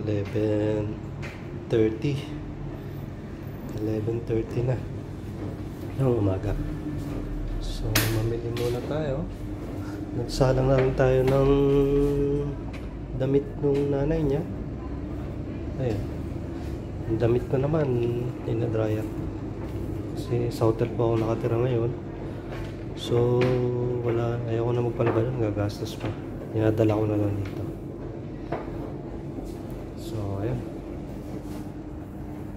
11:30 na ng umaga. So mamili muna tayo. Nagsalang na rin tayo ng damit ng nanay niya. Ayun, yung damit ko naman ina-dryer kasi sa hotel pa ako nakatira ngayon. So wala, ayaw ko na magpalabas, gagastos pa. Inadala ko na lang dito. So ayun,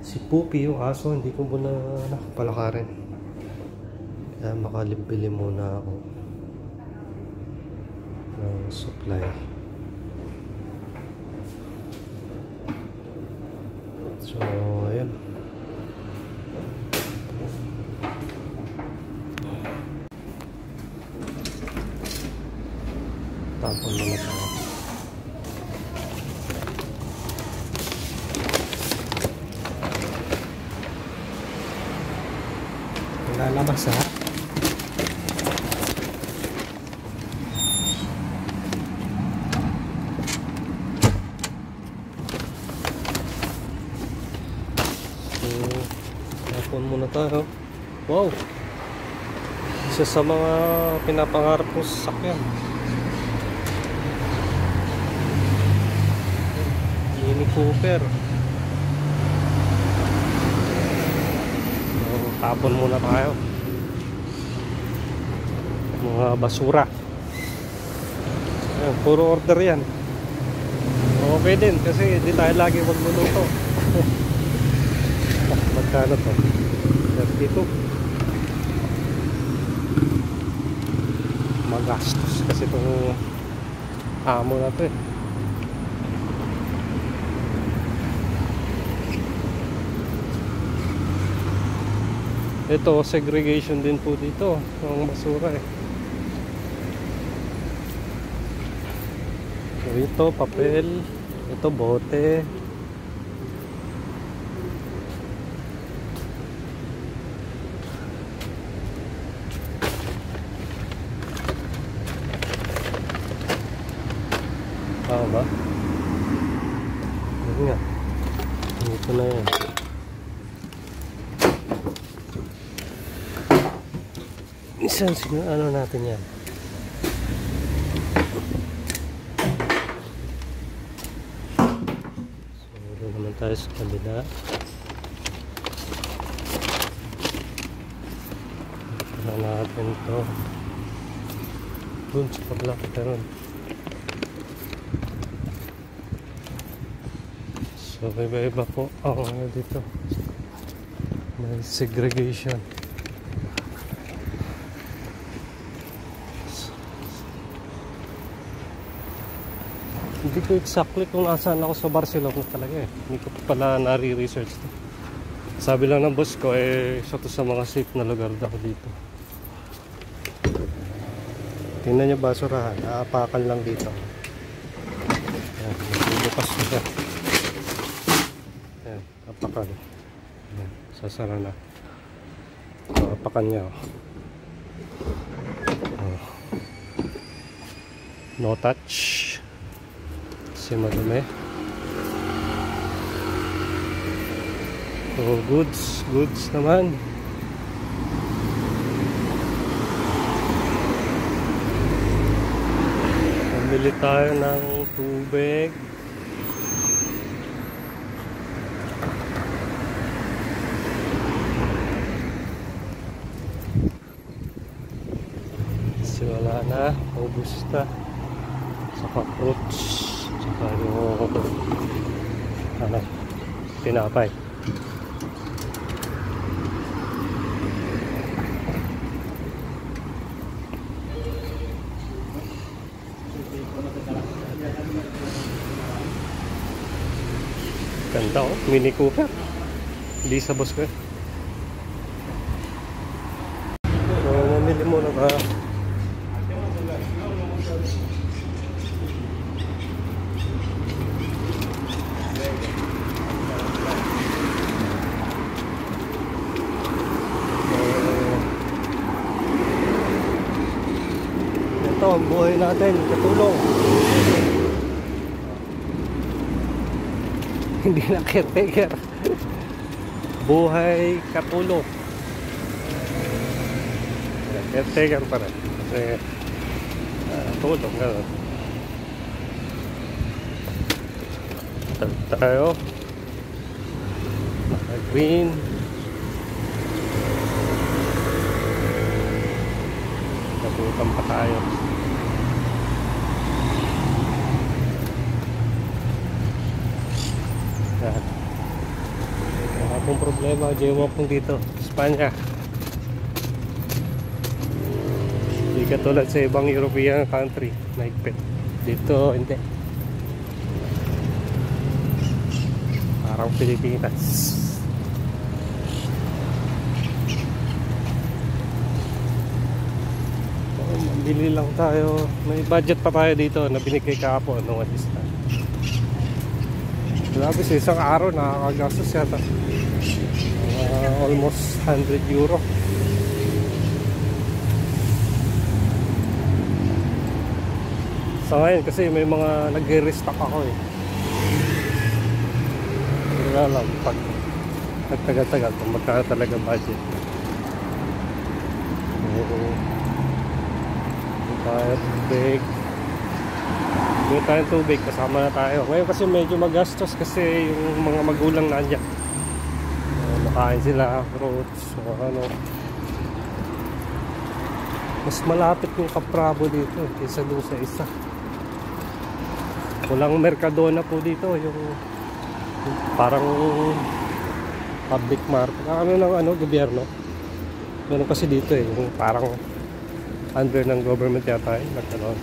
si Poopy yung aso hindi ko muna nakapalakarin, kaya makalibili muna ako ng supply. So ayun, tapon na tayo. Lalabas ha. So tapon muna tayo. Wow, isa sa mga pinapangarap kong sasakyan, Mini Cooper. So, tapon muna tayo mga basura. Ayan, puro order yan. Okay din kasi hindi tayo lagi magluluto. Magkano to? 32. Magastos kasi itong amo na to eh. Ito, segregation din po dito ng basura eh. So, ito, papel. Ito, bote. Tama ba? Yan nga. Ito na yan. Isang ano natin yan. So doon naman tayo sa kabila. Ito natin ito. Doon sa kabila pero so iba-iba po ang ano dito. May segregation. Hindi ko exactly kung nasaan ako sa Barcelona talaga eh. Hindi ko pala nare-research to. Sabi lang ng boss ko eh, isa to sa mga safe na lugar daw dito. Tingnan nyo basurahan, naapakan lang dito. Ayan, bukas na siya. Ayan, apakan. Ayan, sasara na. Apakan niya. Oh. No touch. Kasi madumi. So goods naman. Pamili tayo ng tubig. Kasi wala na, ubus na. Saka fruits. Saka yung tinapay. Ganda oh, Mini Cooper. Hindi sa boss ko eh. So mamili muna ka. Ito ang buhay natin, katulong. Hindi na caretaker. Buhay katulong. Caretaker pa rin. Kasi tulong gano'n. Tayo. Naka-green. Nabutan pa tayo. Wala pong problema, jaywalking dito Espanya. Hindi katulad sa ibang European country mahigpit. Dito hindi, parang Pilipinas. Mabili lang tayo, may budget pa tayo dito na binigay kahapon nung assistant. Grabe, sa isang araw nakakagastos yata almost 100 euro. Sa ngayon kasi may mga nagre-restock ako eh. Wala lang pag nagtagal-tagal kung magkano talaga budget. Tayo tubig. Hindi tayong tubig, kasama na tayo. Ngayon kasi medyo magastos kasi yung mga magulang nandiyan. Makain sila, fruits, ano. Mas malapit yung Kaprabo dito kaysa doon sa isa. Walang Mercadona po dito, yung parang public market. Ano ng ano, gobyerno. Meron kasi dito eh, yung parang under ng government yata eh, nagkaroon.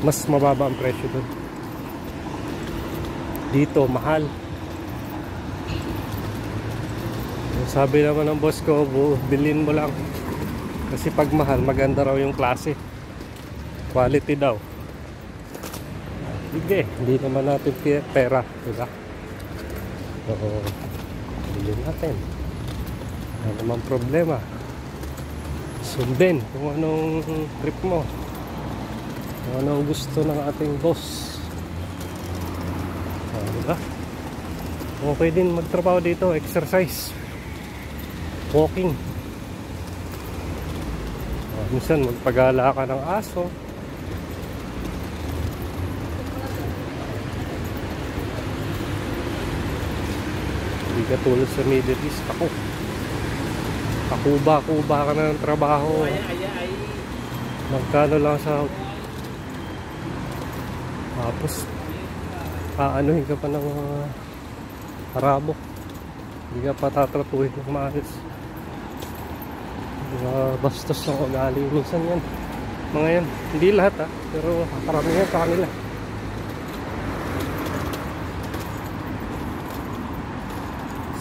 Mas mababa ang presyo doon. Dito mahal. Sabi naman ng boss ko, bilhin mo lang kasi pag mahal maganda raw yung klase, quality daw. Hindi naman natin pera, diba? So bilhin natin, ano naman problema. Sundin kung anong trip mo, kung anong gusto ng ating boss. Diba? Okay din magtrabaho dito, exercise, walking. Minsan magpagala ka ng aso. Hindi ka tulad sa Middle East. Kuba ka na ng trabaho. Magkano lang sa tapos aanuhin ka pa ng Arabo. Hindi ka pa tatratuhin ng maayos. Bastos ng ugali minsan yan, mga yan. Hindi lahat pero karamihan sa kanila.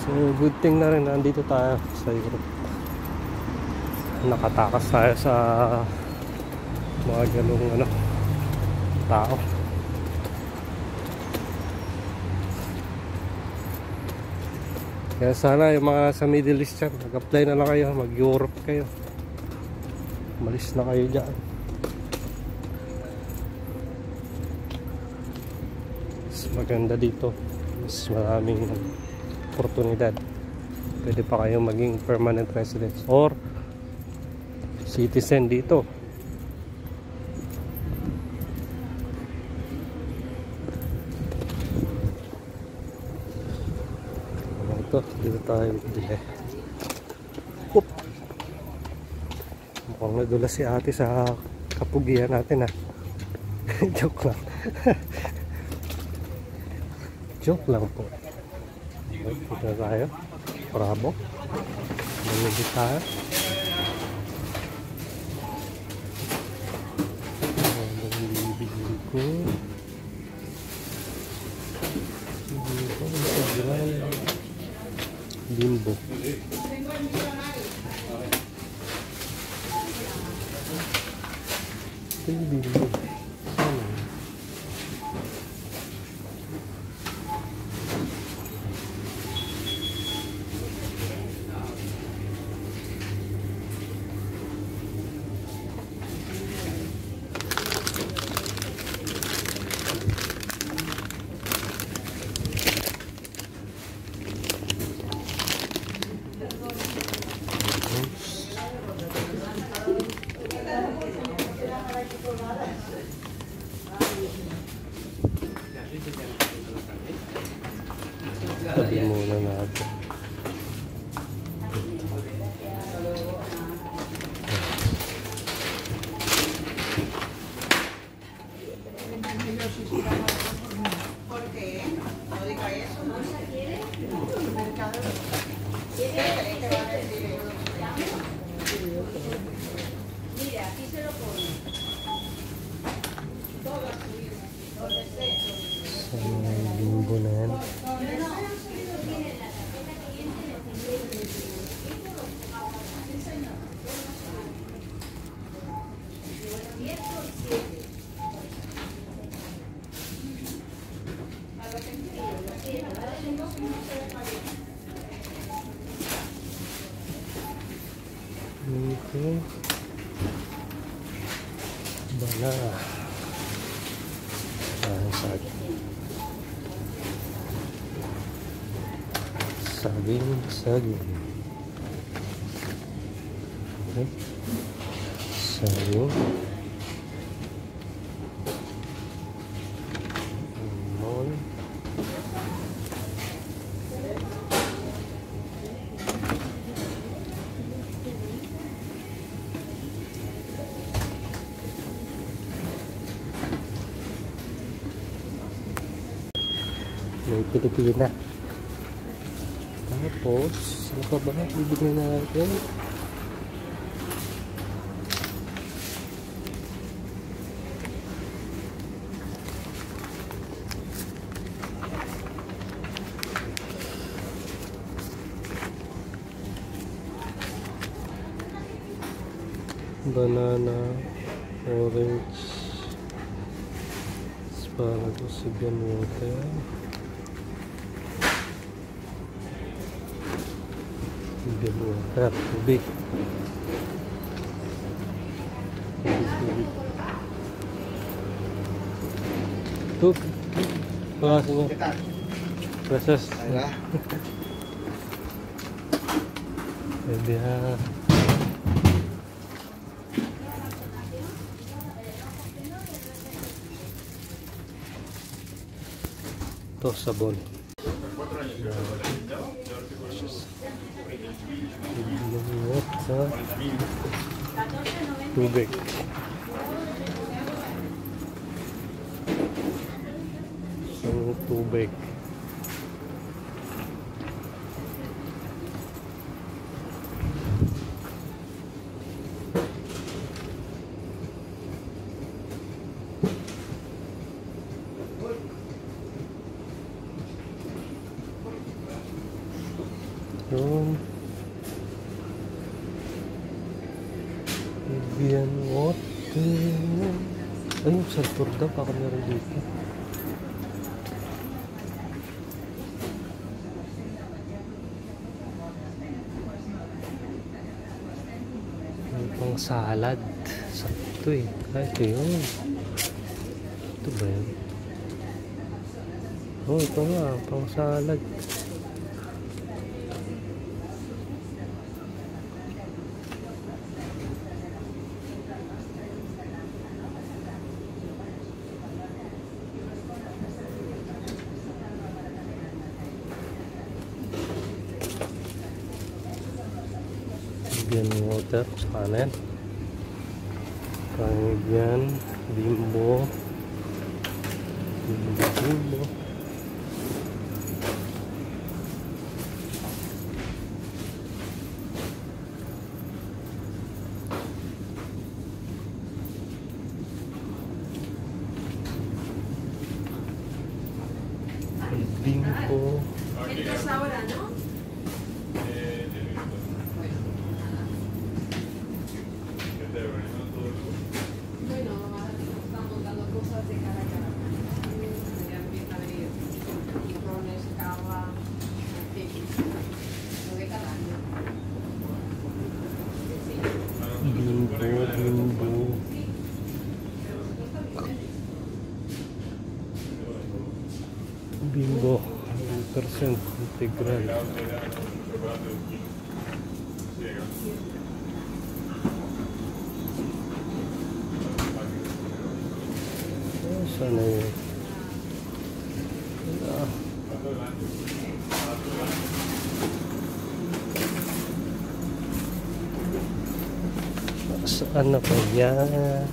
So good thing na rin nandito tayo sa Europe. Nakatakas tayo sa mga ganung ano, tao. Kaya sana yung mga nasa Middle East dyan, mag-apply na lang kayo, mag-Europe kayo. Malis na kayo dyan. Mas maganda dito, mas maraming oportunidad. Pwede pa kayo maging permanent resident or citizen dito. Dito tayo bili. Mukhang nadula si ate sa kapugian natin Joke lang. Joke lang po. Dito na tayo. Bravo. Maligit tayo. Bimbo. Bimbo. Tabi muna natin. Bimbo na yan. Ito bala saging okay. Saging lemon may Pilipina. Tapos, ano pa ba? Bibigyan natin. Banana, orange, asparagus, Sibian water. Tubig. Pakasin nyo. Proses. Pwede ha. Ito, sabon. Sa tubig. Ang tubig. Yun. Sibian water. Ay, yung sulfur daw. Baka meron dito. May pang salad. Sakto eh. Ay, ito yun. Ito ba yun? Oh, ito nga. Pang salad. Sibian water sa kanan. Kemudian bimbo. Bimbo. Bimbo 100% integral. Sana yun. Saan na ba yan?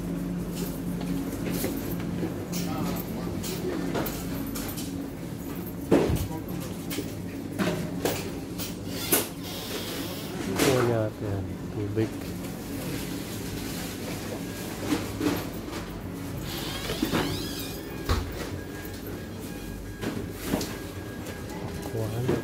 Kuha natin tubig. Kuha na.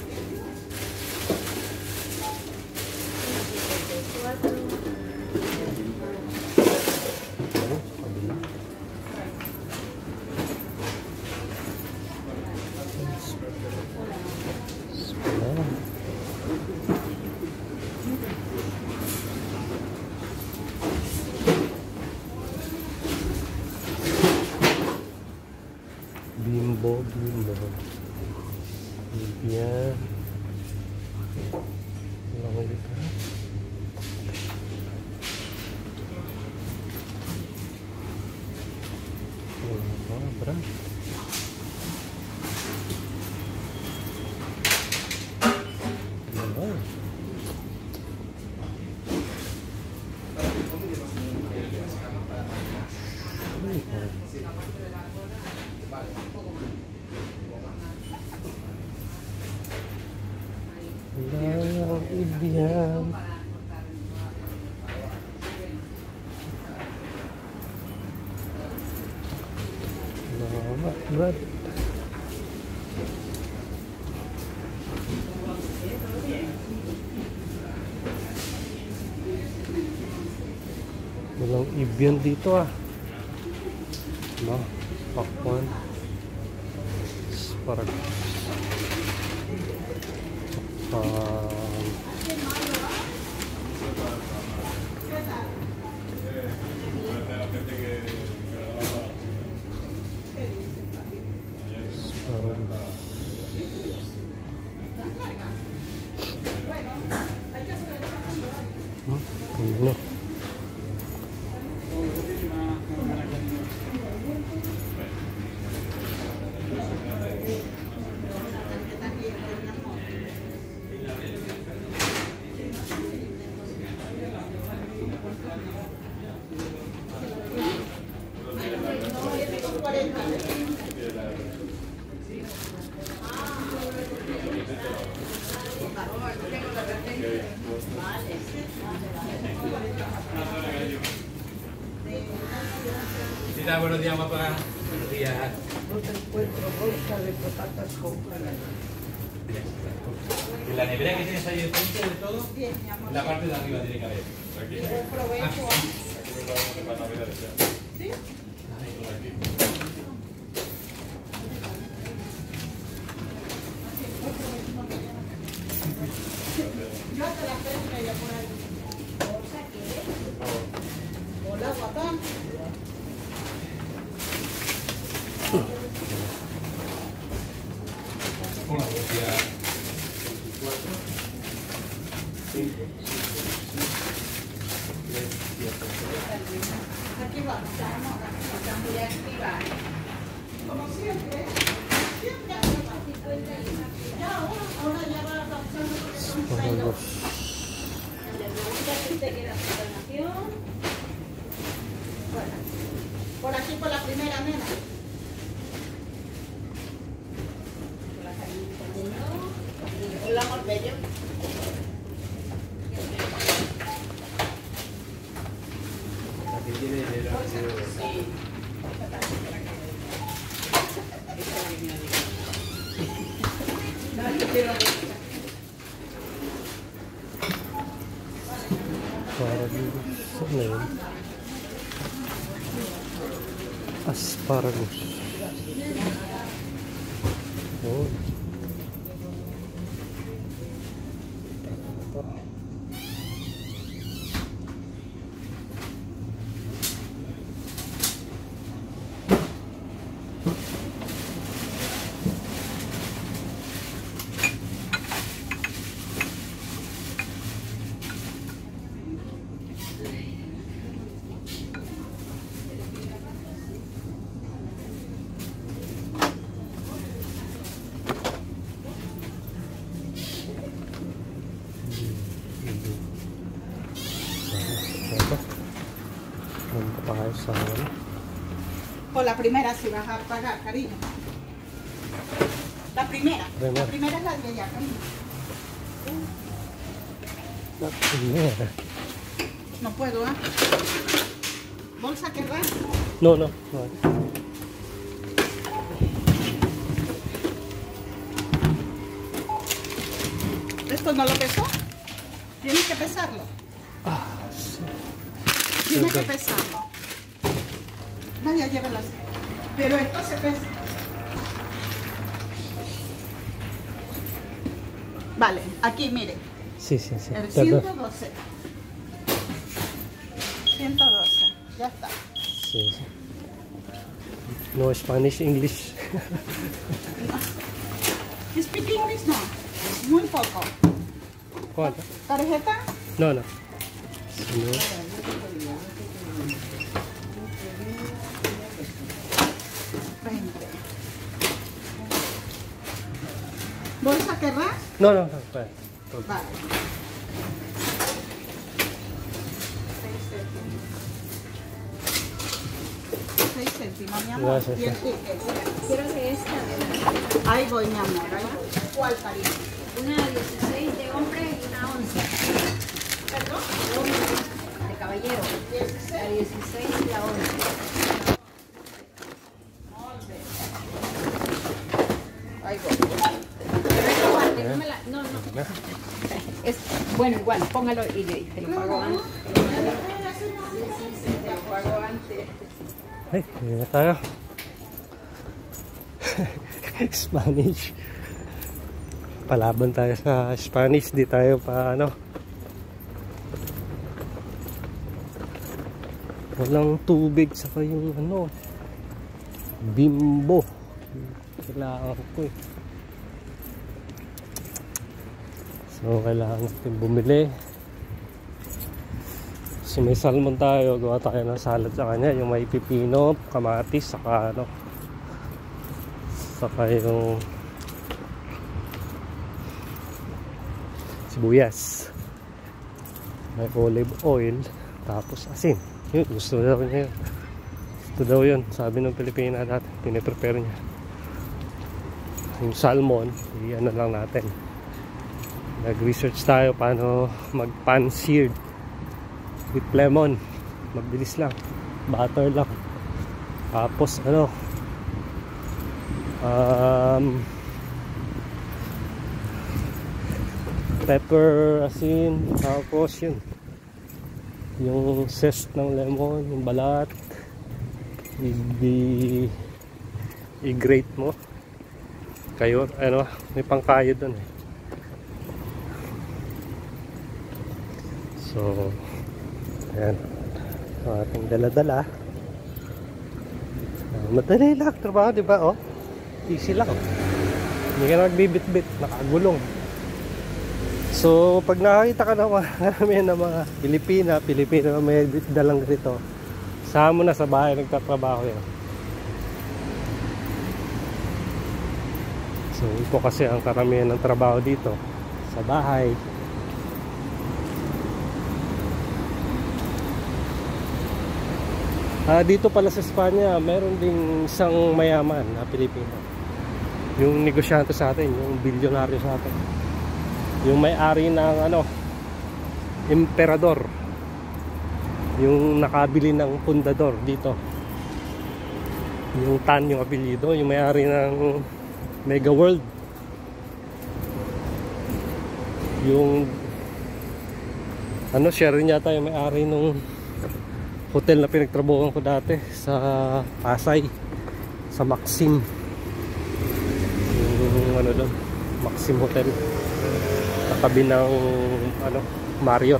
Bimbo. Yan. Walang ulit ha. Brad. Walang ibihan. Lama, Brad. Walang ibihan dito ah. No, pakwan. Parang no. Tita, buenos días, papá. Buenos días. No te encuentro bolsa de patatas con canela. ¿En la nevera que tienes ahí de frente de todo? Bien, mi amor. La parte de arriba tiene que haber. Buen provecho. ¿Sí? Yo te la prendo ya por ahí. ¿Bolsa qué? Hola, guapán. Una velocidad. Aquí va. Está muy activa. Como siempre. Siempre. Ya, ahora ya va pasando. Por aquí, por la primera, nena. Hola, amor bello. La que tiene el Sí. No, yo quiero Asparagus. Oh. sa ano. O la primera si vas a pagar, cariño. La primera. Primera. La primera es la de allá, cariño. La primera. No puedo, ¿ah? ¿Bolsa querrás? No, no, no. ¿Esto no lo pesó? Tienes que pesarlo. Ah, sí. Tienes que Ok. pesarlo. Vaya, llévalo así. Pero esto se pesa. Vale, aquí mire. Sí, sí, sí. El Perdón. 112. 112. Ya está. Sí, sí. No Spanish, English. You speak English? No. Muy poco. ¿Cuánto? ¿Tarjeta? No, no. Sí, 20. ¿Bolsa querrás? no, no, no, espera. Vale. 6 céntimos, mi amor. Gracias. Y el ticket. Quiero que esta de Ahí voy, mi amor. Ahí. ¿Cuál, cariño? una 16 de hombre y una 11 ¿Perdón? de caballero. 16. La 16 y la 11. Ahí voy. Pero es igual, que no me la... No, no. Es, bueno, igual, póngalo y te lo pago antes. Te lo pago antes. Ay, hindi na tayo. Spanish. Palaban tayo sa Spanish. Di tayo pa ano. Walang tubig. Saka yung ano. Bimbo. Kailangan ko eh. So kailangan natin bumili. Kasi may salmon tayo, gawa tayo ng salad sa kanya, yung may pipino, kamatis, saka ano, saka yung sibuyas, may olive oil, tapos asin. Yun, gusto daw niya yun. Gusto daw yun, sabi ng Pilipina dati, piniprepare niya. Yung salmon, i-ano lang natin. Nag-research tayo paano mag-pan-seared with lemon, mabilis lang, butter lang, tapos ano, pepper, asin, tapos yun yung zest ng lemon, yung balat, i-grate mo kayo, ano, may pangkayo dun eh. So ayan, ang ating dala-dala. Madali lang trabaho, di ba? Oh, easy lang. Hindi ka na magbibit-bit, nakagulong. So pag nakakita ka naman ng mga Pilipina may dalang ganito, sama mo na sa bahay nagtatrabaho yun. So ito kasi ang karamihan ng trabaho dito sa bahay. Dito pala sa Espanya, meron ding isang mayaman na Pilipino. Yung negosyante sa atin, yung bilyonaryo sa atin. Yung may-ari ng ano, emperador. Yung nakabili ng pundador dito. Yung Tan yung apelyido, yung may-ari ng Mega World. Yung ano, siya rin yata yung may-ari nung hotel na pinagtrabahoan ko dati sa Pasay, sa Maxim, yung ano doon, Maxim Hotel, katabi ng ano, Marriott.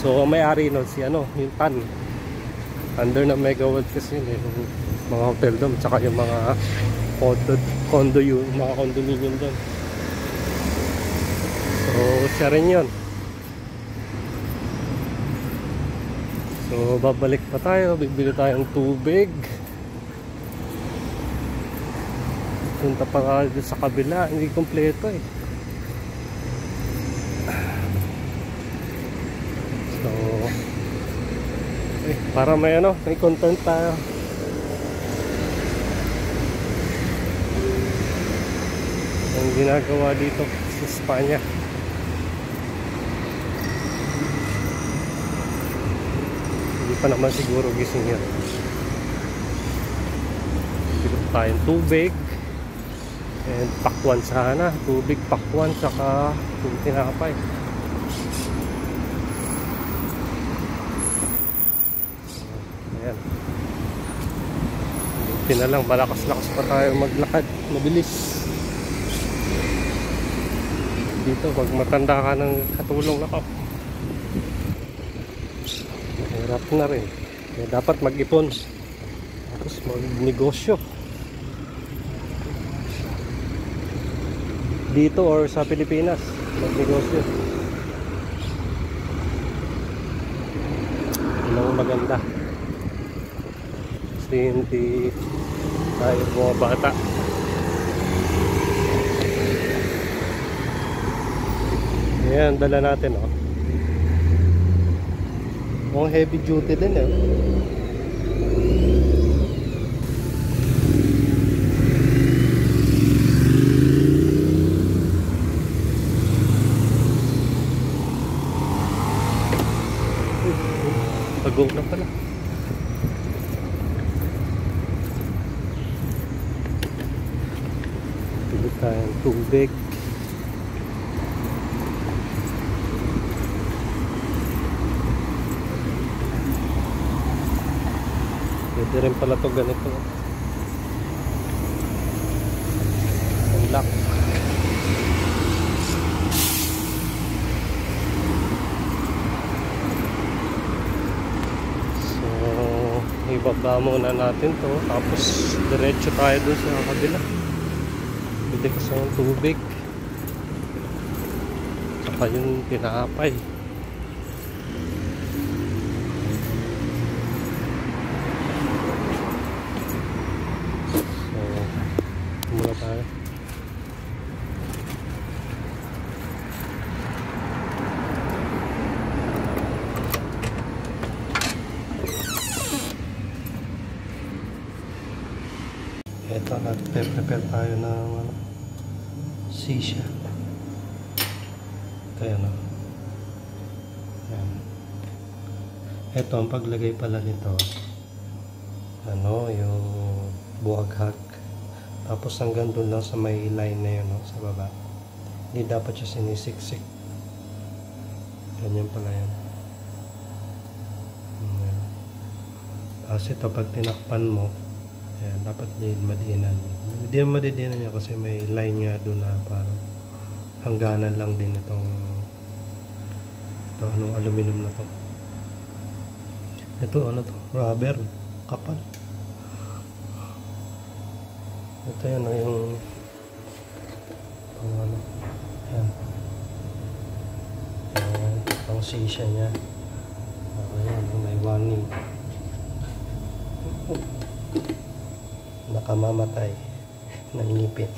So may-ari nun si ano, yung Tan, under ng Mega World kasi yun, yung mga hotel doon, tsaka yung mga condo yun, mga condominium doon. So siya rin yun. So babalik pa tayo, bibili tayong tubig. Punta pa nga sa kabila, hindi kompleto eh. So Para may ano, may content tayo. Ang ginagawa dito sa Espanya. Hindi pa naman siguro gising yan. Bigyan tayong tubig and pakwan sana. Tubig, pakwan, saka yung tinapay. Ayan. Buti na lang, malakas-lakas pa tayo maglakad. Mabilis. Dito, pag matanda ka ng katulong ako, hirap na rin. Kaya dapat mag-ipon. Tapos mag-negosyo. Dito or sa Pilipinas, mag-negosyo. Yun ang maganda. Kasi hindi tayo mga bata. Ayan, dala natin, oh. Mukhang heavy duty din, eh. Pagong na pala. Pili tayong tubig. Pwede rin pala ito ganito. Ang lock. So, ibaba muna natin to. Tapos, diretso tayo dun sa kabila. Pwede kasi yung tubig. Saka yung tinapay. Muna tayo. Ito, nagpe-prepare tayo ng sisya. Ito yan, o. Yan. Ito, ang paglagay pala nito, ano, yung buwaghag. Tapos hanggang doon lang sa may line na yun, no, sa baba. Hindi dapat siya sinisiksik. Ganyan pala yan. Ayan. Tapos ito, pag tinakpan mo, ayan, dapat hindi madiinan. Hindi madidinan niya kasi may line nga doon na parang hangganan lang din itong anong aluminum na to. Ito, ano to? Rubber. Kapal. Ito yan yung ano, yan, ang sisya niya. Ayan, may warning, nakamamatay ng ngipin.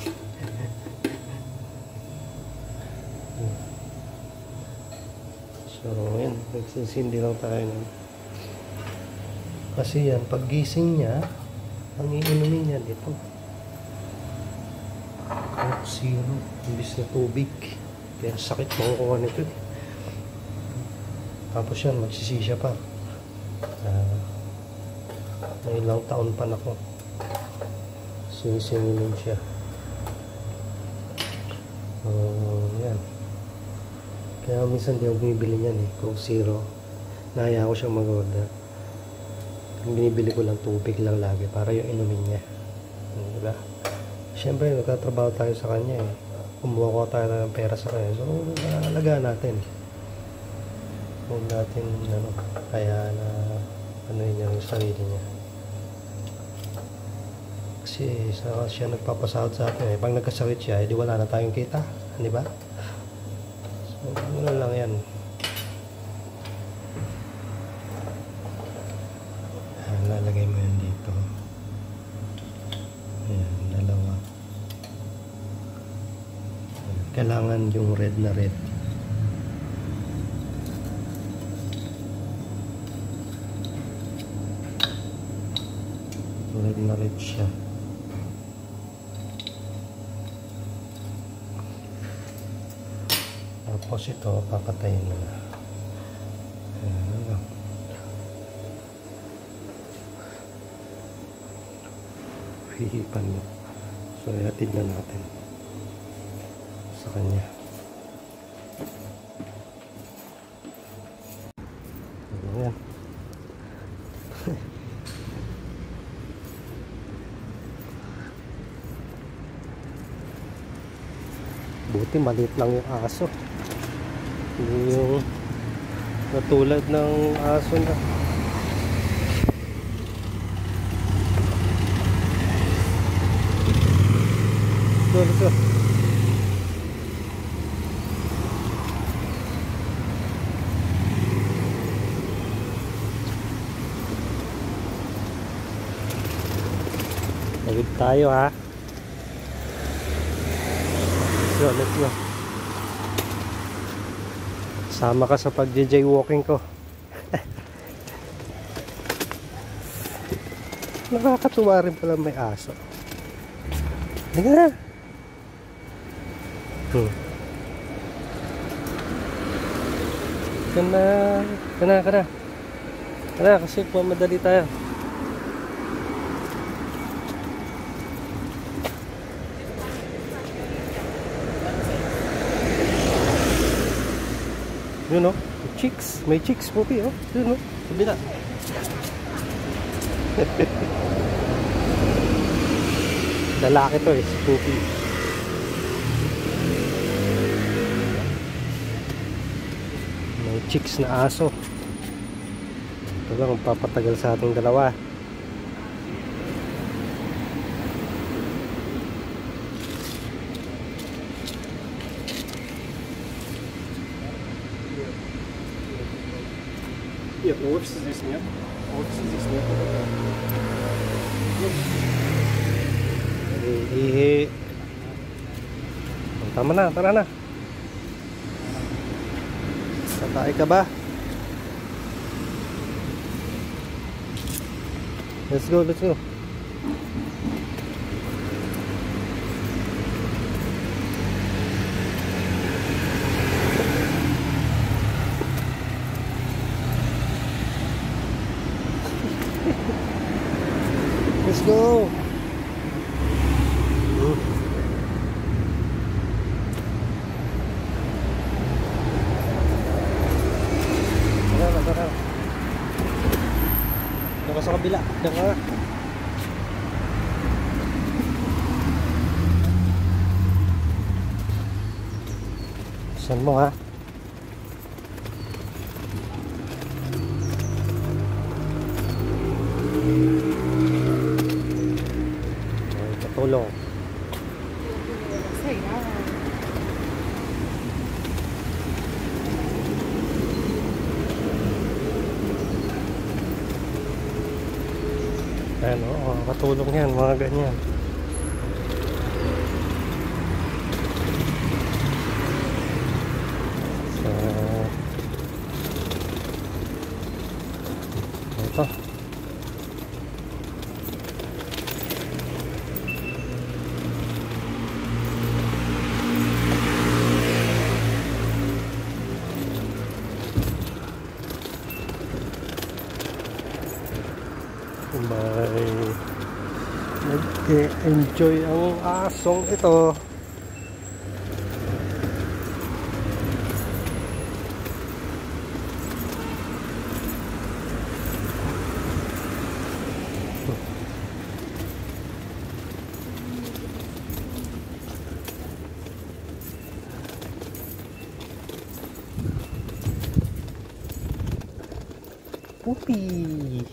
So yan, nagsisindi lang tayo nun. Kasi yan, pag gising niya, ang iinumin niya dito Coke Zero, imbis na tubig. Kaya sakit makukuha nito. Tapos yan, magsisisya pa. May ilang taon pa na ko. Sinisinginin siya. Yan. Kaya minsan di ako bumibili niyan, eh. Coke Zero. Nahaya ko siyang mag-order. Binibili ko lang tubig lang lagi para yung inumin niya. Diba? Siyempre, nagtatrabaho tayo sa kanya, eh. Kumuha ko tayo ng pera sa kanya. So, alagaan natin. Huwag natin, ano, kaya na, ano yun yung sarili niya. Kasi, siya nagpapasahod sa atin, eh. Pag nagkasakit siya, edi wala na tayong kita. Di ba? So, ano lang yan. Lalagay mo yan dito. Ayan, dalawa. Kailangan yung red na red. na rin siya. Tapos ito, papatayin mo na. Ayan. Hihipan mo. So, ihatid na natin sa kanya. Ayan. Buti maliit lang yung aso. Hindi yung natulad ng aso na. Let's go. Tawid tayo ha. Let's go. Sama ka sa pag-jaywalking ko. Nakakatuwa rin pala may aso. Hindi na. Kana kasi madali tayo. Yun o, may chicks pupi o. Yun o, kabila. Lalaki to eh, si pupi. May chicks na aso. Ito lang ang papatagal sa ating dalawa. Нет, ну офиса здесь нет. Офиса здесь нет. Tama na, tara na. Tatay ka ba? Let's go, let's go. Let's go. Tara. Dito sa kabila. Dito. Saan mo ha? Patulong. Ayan o, katulong yan, mga ganyan. So, ito. Nag-enjoy ang asong ito. Puppy.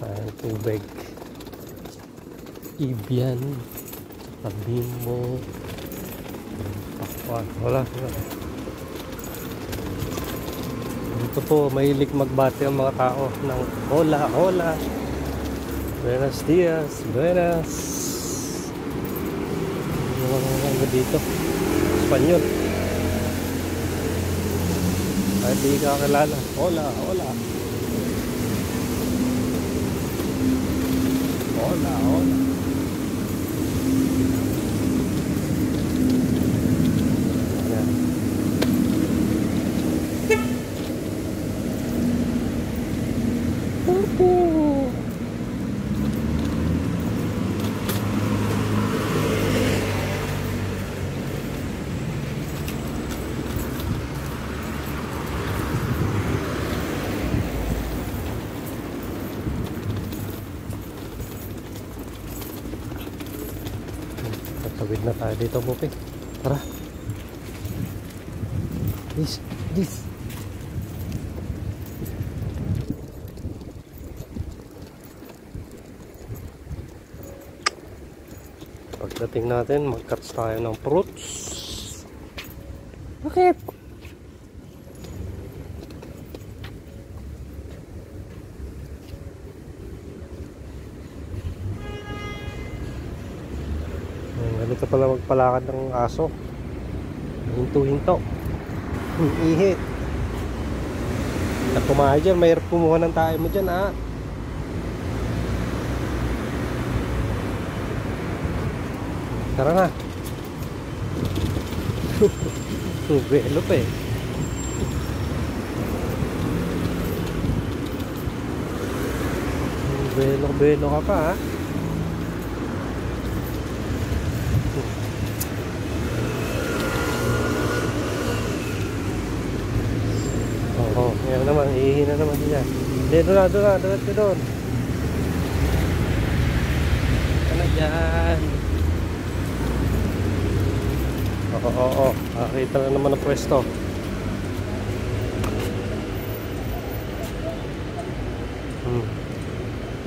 Tayong tubig. Evian. Bimbo. Pakwan. Wala. Dito po, mahilig magbate ang mga tao ng hola, hola. Buenos dias, buenas. Ano dito? Espanyol. Kahit di ka kilala. Hola, hola. Hola, hola. Ayan. Tatawid na tayo dito, Pupi. Tara. This. Pagdating natin, mag-cuts tayo ng fruits. Bakit? Ganito pala magpalakad ng aso. Hinto-hinto. Ihi. At kumahay dyan, mayroon kumuha ng tayo mo dyan, ah. Tara na. Belo pa eh. Belo ka pa, ha. Oo, ngayon naman, ihihina naman siya. Doon. Ano dyan? Oo. Nakita na naman ang pwesto.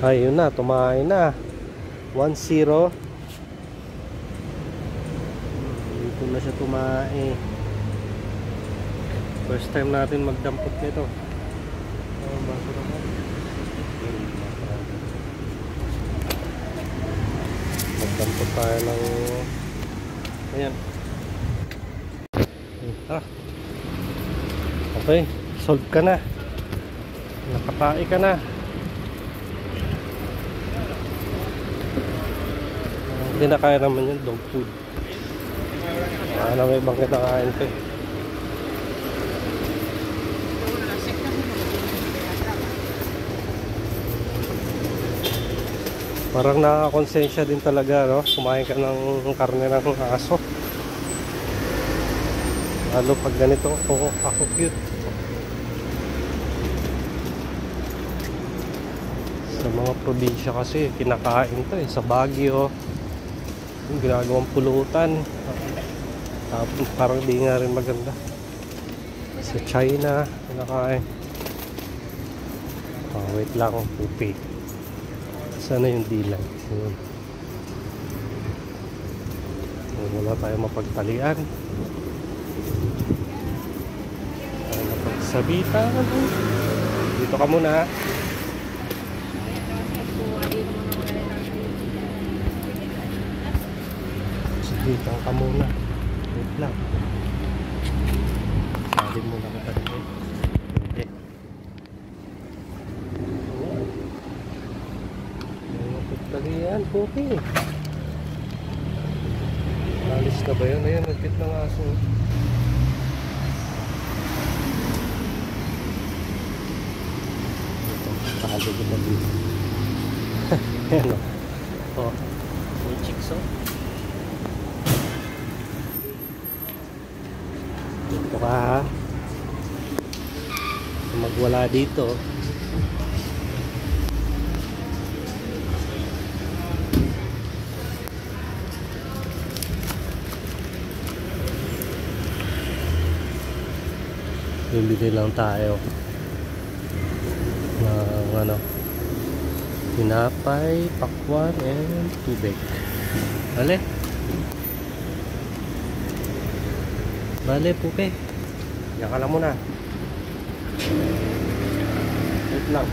Ayun na, tumahay na. 1-0. Dito na siya tumahay. First time natin magdampot nito. Basura ko. Magdampot tayo ng... Ayan. Okay, solve ka na. Nakapai ka na. Hindi na kaya naman yung dog food. May ibang kinakain ko eh. Parang nakakonsensya din talaga, no? Kumain ka ng karne ng aso. Lalo pag ganito, ako cute. Sa mga probinsya kasi, kinakain to eh. Sa Baguio, yung ginagawang pulutan. Tapos parang di nga rin maganda. Sa China, kinakain. Wait lang, Pupi. Sana yung dilan. Wala tayo mapagtalian. Tayo mapagsabitan. Dito ka muna. Dito ka muna. Wait lang. Sabi muna kita dito. Okay. Talian, Pupi. Alis na ba yun? Ayan, nagkit ng aso. Talo ko na dito. Ayan o. O. May chicks o. Dito ka ha. Magwala dito. Bibili lang tayo ng ano, tinapay, pakwan, and tubig. Bale, Pupi. Diyan ka lang muna. Wait lang.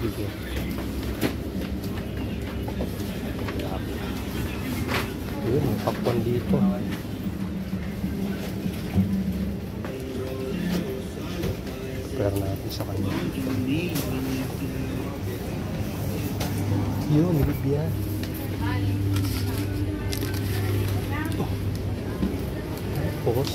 Sige. Yun, may pakwan dito. Pera natin sa kanya. Yun, Olivia. Tapos,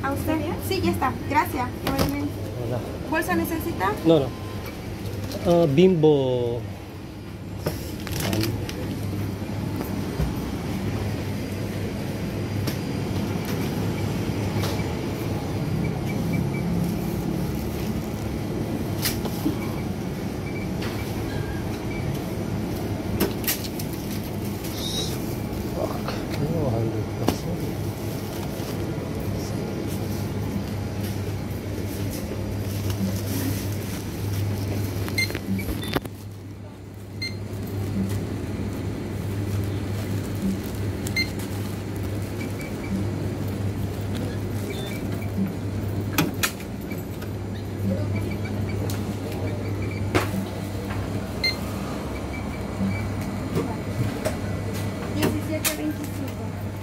¿A usted? Sí, ya está. Gracias. Igualmente. wala. ¿Bolsa necesita? No, no. Bimbo. Fuck. No, 100%. $17.25.